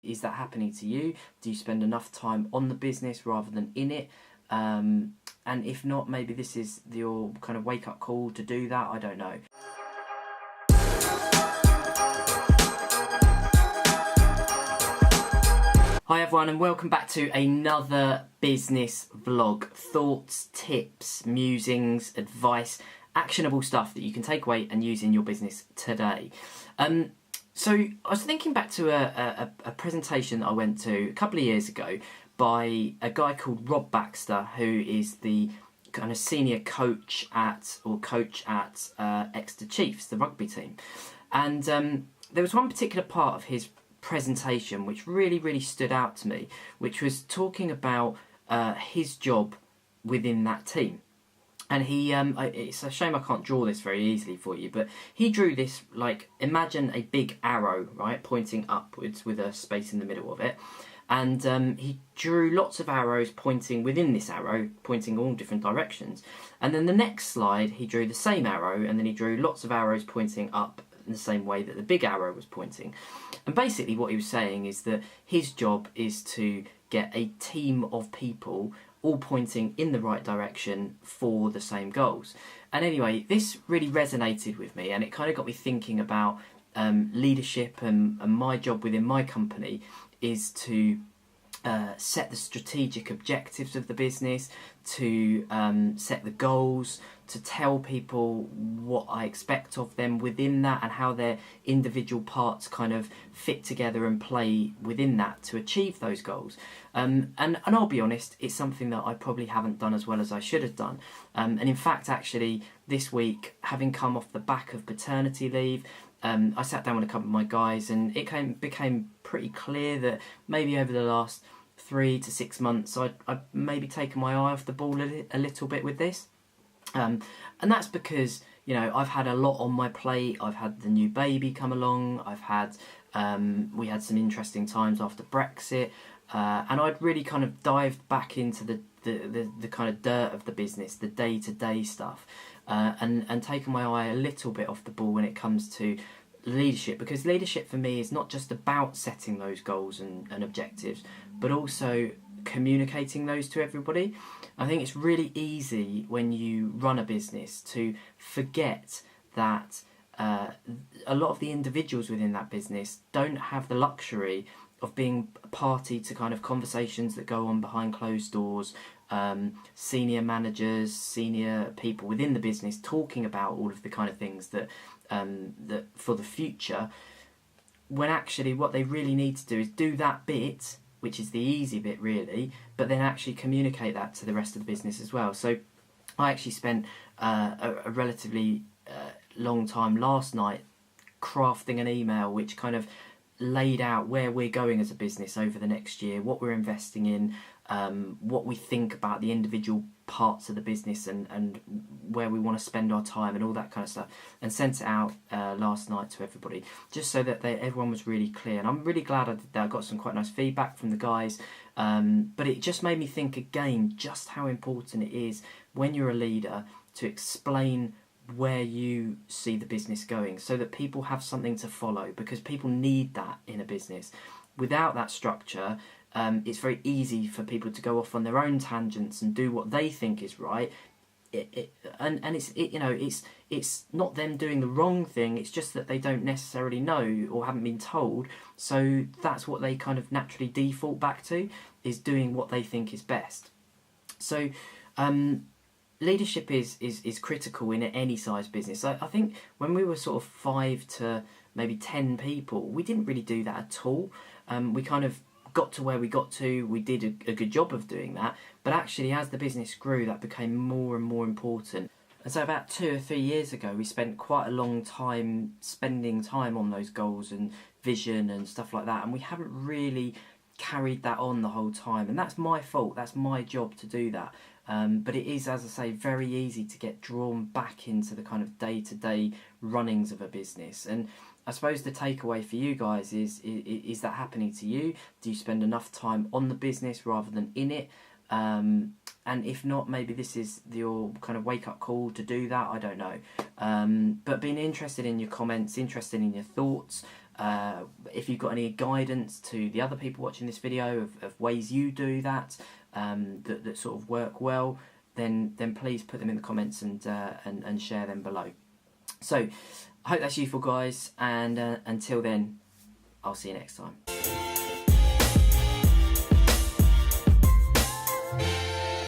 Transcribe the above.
Is that happening to you? Do you spend enough time on the business rather than in it? And if not, maybe this is your kind of wake-up call to do that. I don't know. Hi everyone, and welcome back to another business vlog. Thoughts, tips, musings, advice, actionable stuff that you can take away and use in your business today. So I was thinking back to a presentation that I went to a couple of years ago by a guy called Rob Baxter, who is the kind of senior coach at Exeter Chiefs, the rugby team. And there was one particular part of his presentation which really stood out to me, which was talking about his job within that team. And he, it's a shame I can't draw this very easily for you, but he drew this, like, imagine a big arrow, right, pointing upwards with a space in the middle of it. And he drew lots of arrows pointing within this arrow, pointing all different directions. And then the next slide, he drew the same arrow, and then he drew lots of arrows pointing up in the same way that the big arrow was pointing. And basically what he was saying is that his job is to get a team of people all pointing in the right direction for the same goals. And anyway, this really resonated with me, and it kind of got me thinking about leadership, and my job within my company is to set the strategic objectives of the business, to set the goals, to tell people what I expect of them within that and how their individual parts kind of fit together and play within that to achieve those goals. And I'll be honest, it's something that I probably haven't done as well as I should have done. And in fact, actually, this week, having come off the back of paternity leave, I sat down with a couple of my guys, and it became pretty clear that maybe over the last 3 to 6 months I've maybe taken my eye off the ball a little bit with this. And that's because, you know, I've had a lot on my plate. I've had the new baby come along. We had some interesting times after Brexit, and I'd really kind of dived back into the kind of dirt of the business, the day-to-day stuff, and taken my eye a little bit off the ball when it comes to leadership, because leadership for me is not just about setting those goals and objectives, but also communicating those to everybody. I think it's really easy when you run a business to forget that a lot of the individuals within that business don't have the luxury of being a party to kind of conversations that go on behind closed doors, senior managers, senior people within the business talking about all of the kind of things that for the future, when actually what they really need to do is do that bit, which is the easy bit really, but then actually communicate that to the rest of the business as well. So I actually spent a relatively long time last night crafting an email which kind of laid out where we're going as a business over the next year, what we're investing in, what we think about the individual parts of the business, and where we want to spend our time and all that kind of stuff, and sent it out last night to everybody, just so that everyone was really clear. And I'm really glad I did that. I got some quite nice feedback from the guys, but it just made me think again just how important it is when you're a leader to explain where you see the business going, so that people have something to follow, because people need that in a business. Without that structure, it's very easy for people to go off on their own tangents and do what they think is right. It's not them doing the wrong thing, it's just that they don't necessarily know or haven't been told, so that's what they kind of naturally default back to, is doing what they think is best. So leadership is critical in any size business. I think when we were sort of 5 to maybe 10 people, we didn't really do that at all. We kind of got to where we got to, we did a good job of doing that, but actually as the business grew, that became more and more important. And so about 2 or 3 years ago, we spent quite a long time spending time on those goals and vision and stuff like that, and we haven't really carried that on the whole time, and that's my fault, that's my job to do that. But it is, as I say, very easy to get drawn back into the kind of day-to-day runnings of a business. And I suppose the takeaway for you guys is that happening to you? Do you spend enough time on the business rather than in it? And if not, maybe this is your kind of wake-up call to do that, I don't know. But being interested in your comments, interested in your thoughts, If you've got any guidance to the other people watching this video of ways you do that, that sort of work well, then please put them in the comments and share them below. So I hope that's useful, guys, and until then, I'll see you next time.